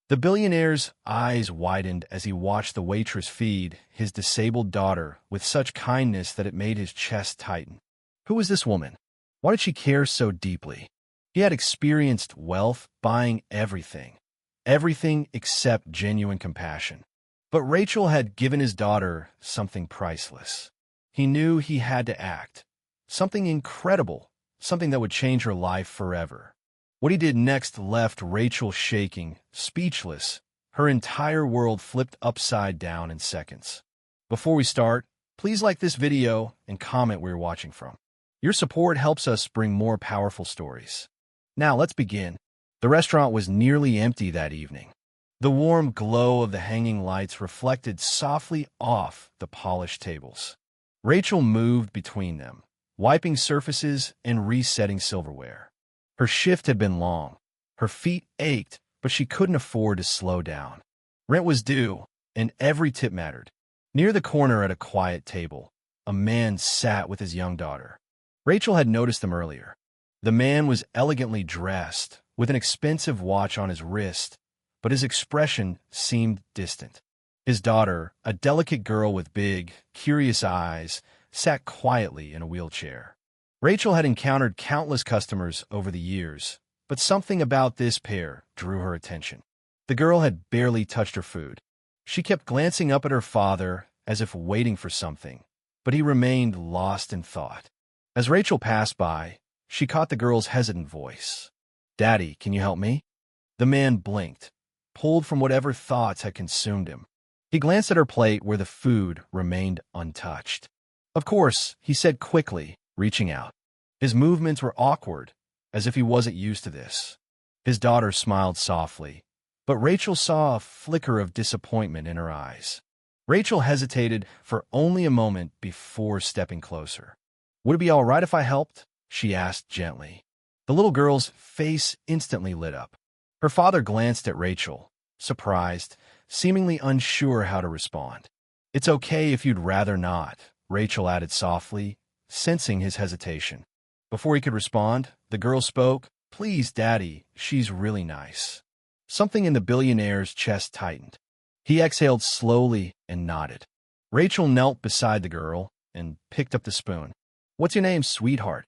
The billionaire's eyes widened as he watched the waitress feed his disabled daughter with such kindness that it made his chest tighten. Who was this woman? Why did she care so deeply? He had experienced wealth buying everything. Everything except genuine compassion. But Rachel had given his daughter something priceless. He knew he had to act. Something incredible. Something that would change her life forever. What he did next left Rachel shaking, speechless. Her entire world flipped upside down in seconds. Before we start, please like this video and comment where you're watching from. Your support helps us bring more powerful stories. Now let's begin. The restaurant was nearly empty that evening. The warm glow of the hanging lights reflected softly off the polished tables. Rachel moved between them, wiping surfaces and resetting silverware. Her shift had been long. Her feet ached, but she couldn't afford to slow down. Rent was due, and every tip mattered. Near the corner at a quiet table, a man sat with his young daughter. Rachel had noticed them earlier. The man was elegantly dressed, with an expensive watch on his wrist, but his expression seemed distant. His daughter, a delicate girl with big, curious eyes, sat quietly in a wheelchair. Rachel had encountered countless customers over the years, but something about this pair drew her attention. The girl had barely touched her food. She kept glancing up at her father as if waiting for something, but he remained lost in thought. As Rachel passed by, she caught the girl's hesitant voice. "Daddy, can you help me?" The man blinked, pulled from whatever thoughts had consumed him. He glanced at her plate where the food remained untouched. "Of course," he said quickly, reaching out. His movements were awkward, as if he wasn't used to this. His daughter smiled softly, but Rachel saw a flicker of disappointment in her eyes. Rachel hesitated for only a moment before stepping closer. "Would it be all right if I helped?" she asked gently. The little girl's face instantly lit up. Her father glanced at Rachel, surprised, seemingly unsure how to respond. "It's okay if you'd rather not," Rachel added softly, sensing his hesitation. Before he could respond, the girl spoke. "Please, Daddy, she's really nice." Something in the billionaire's chest tightened. He exhaled slowly and nodded. Rachel knelt beside the girl and picked up the spoon. "What's your name, sweetheart?"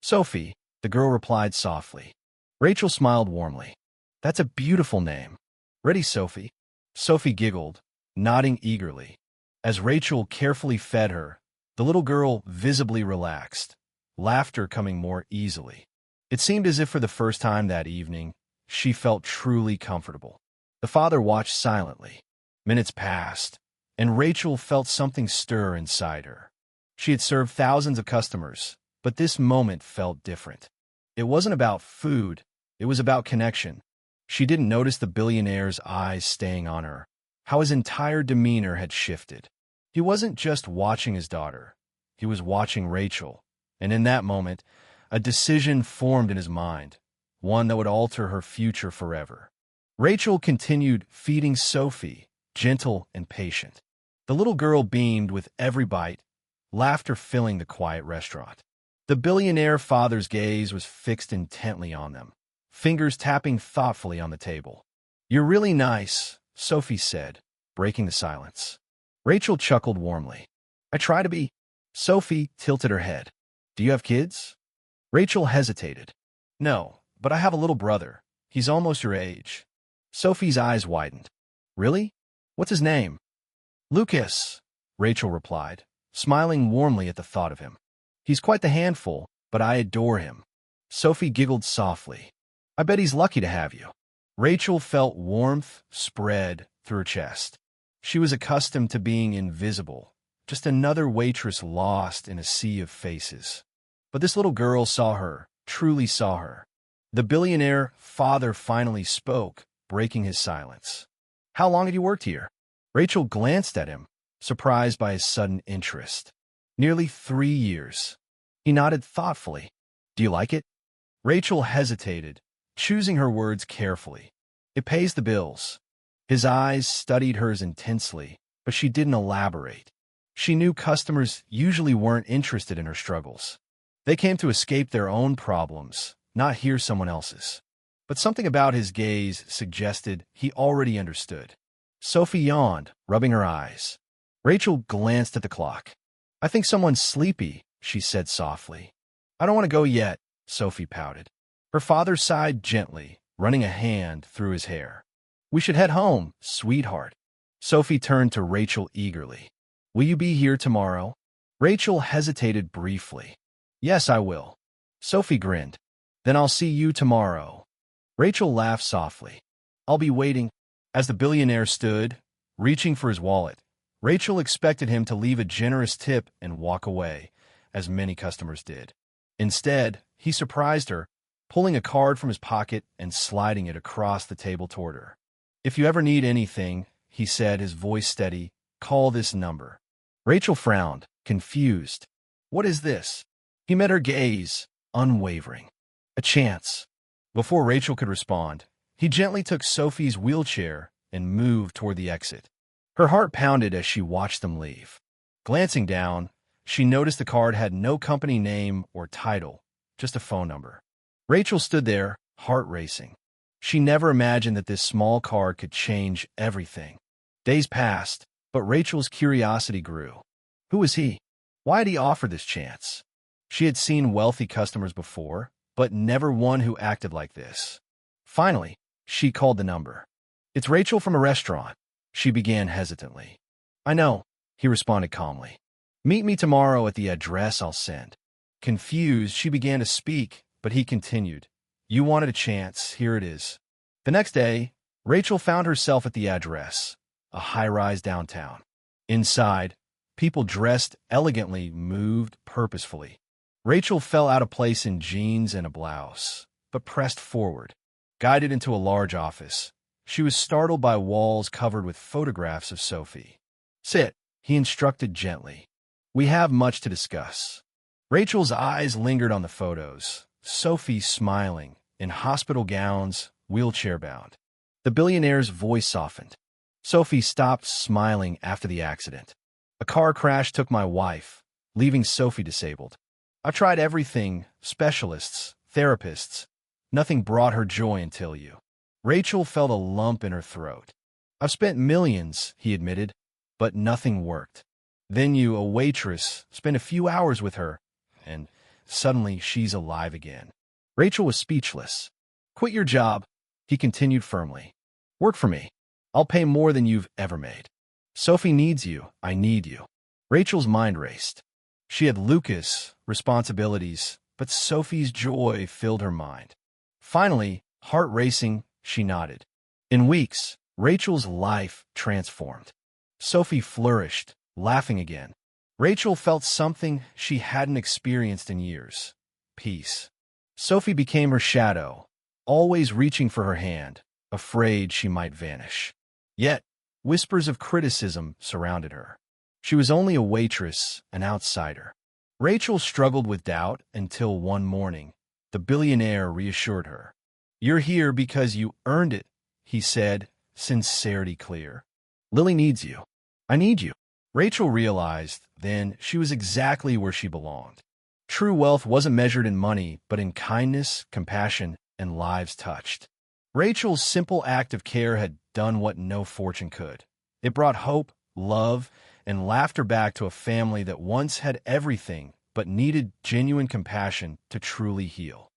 "Sophie," the girl replied softly. Rachel smiled warmly. "That's a beautiful name. Ready, Sophie?" Sophie giggled, nodding eagerly. As Rachel carefully fed her, the little girl visibly relaxed, laughter coming more easily. It seemed as if for the first time that evening, she felt truly comfortable. The father watched silently. Minutes passed, and Rachel felt something stir inside her. She had served thousands of customers, but this moment felt different. It wasn't about food, it was about connection. She didn't notice the billionaire's eyes staying on her, how his entire demeanor had shifted. He wasn't just watching his daughter, he was watching Rachel, and in that moment, a decision formed in his mind, one that would alter her future forever. Rachel continued feeding Sophie, gentle and patient. The little girl beamed with every bite, laughter filling the quiet restaurant. The billionaire father's gaze was fixed intently on them, fingers tapping thoughtfully on the table. "You're really nice," Sophie said, breaking the silence. Rachel chuckled warmly. "I try to be." Sophie tilted her head. "Do you have kids?" Rachel hesitated. "No, but I have a little brother. He's almost your age." Sophie's eyes widened. "Really? What's his name?" "Lucas," Rachel replied, smiling warmly at the thought of him. "He's quite the handful, but I adore him." Sophie giggled softly. "I bet he's lucky to have you." Rachel felt warmth spread through her chest. She was accustomed to being invisible, just another waitress lost in a sea of faces. But this little girl saw her, truly saw her. The billionaire father finally spoke, breaking his silence. "How long have you worked here?" Rachel glanced at him, surprised by his sudden interest. "Nearly 3 years." He nodded thoughtfully. "Do you like it?" Rachel hesitated, choosing her words carefully. "It pays the bills." His eyes studied hers intensely, but she didn't elaborate. She knew customers usually weren't interested in her struggles. They came to escape their own problems, not hear someone else's. but something about his gaze suggested he already understood. Sophie yawned, rubbing her eyes. Rachel glanced at the clock. "I think someone's sleepy," she said softly. "I don't want to go yet," Sophie pouted. Her father sighed gently, running a hand through his hair. "We should head home, sweetheart." Sophie turned to Rachel eagerly. "Will you be here tomorrow?" Rachel hesitated briefly. "Yes, I will." Sophie grinned. "Then I'll see you tomorrow." Rachel laughed softly. "I'll be waiting." As the billionaire stood, reaching for his wallet, Rachel expected him to leave a generous tip and walk away, as many customers did. Instead, he surprised her, pulling a card from his pocket and sliding it across the table toward her. "If you ever need anything," he said, his voice steady, "call this number." Rachel frowned, confused. "What is this?" He met her gaze, unwavering. "A chance." Before Rachel could respond, he gently took Sophie's wheelchair and moved toward the exit. Her heart pounded as she watched them leave. Glancing down, she noticed the card had no company name or title, just a phone number. Rachel stood there, heart racing. She never imagined that this small card could change everything. Days passed, but Rachel's curiosity grew. Who was he? Why had he offered this chance? She had seen wealthy customers before, but never one who acted like this. Finally, she called the number. "It's Rachel from a restaurant," she began hesitantly. "I know," he responded calmly. "Meet me tomorrow at the address I'll send." Confused, she began to speak, but he continued. "You wanted a chance, here it is." The next day, Rachel found herself at the address, a high-rise downtown. Inside, people dressed elegantly moved purposefully. Rachel fell out of place in jeans and a blouse, but pressed forward. Guided into a large office, she was startled by walls covered with photographs of Sophie. "Sit," he instructed gently. "We have much to discuss." Rachel's eyes lingered on the photos, Sophie smiling, in hospital gowns, wheelchair-bound. The billionaire's voice softened. "Sophie stopped smiling after the accident. A car crash took my wife, leaving Sophie disabled. I've tried everything, specialists, therapists. Nothing brought her joy until you." Rachel felt a lump in her throat. "I've spent millions," he admitted, "but nothing worked. Then you, a waitress, spent a few hours with her, and suddenly she's alive again." Rachel was speechless. "Quit your job," he continued firmly. "Work for me. I'll pay more than you've ever made. Sophie needs you. I need you." Rachel's mind raced. She had Lucas, responsibilities, but Sophie's joy filled her mind. Finally, heart racing, she nodded. In weeks, Rachel's life transformed. Sophie flourished, laughing again. Rachel felt something she hadn't experienced in years: peace. Sophie became her shadow, always reaching for her hand, afraid she might vanish. Yet, whispers of criticism surrounded her. She was only a waitress, an outsider. Rachel struggled with doubt until one morning, the billionaire reassured her. "You're here because you earned it," he said, sincerity clear. "Lily needs you. I need you." Rachel realized then she was exactly where she belonged. True wealth wasn't measured in money, but in kindness, compassion, and lives touched. Rachel's simple act of care had done what no fortune could. It brought hope, love, and laughter back to a family that once had everything but needed genuine compassion to truly heal.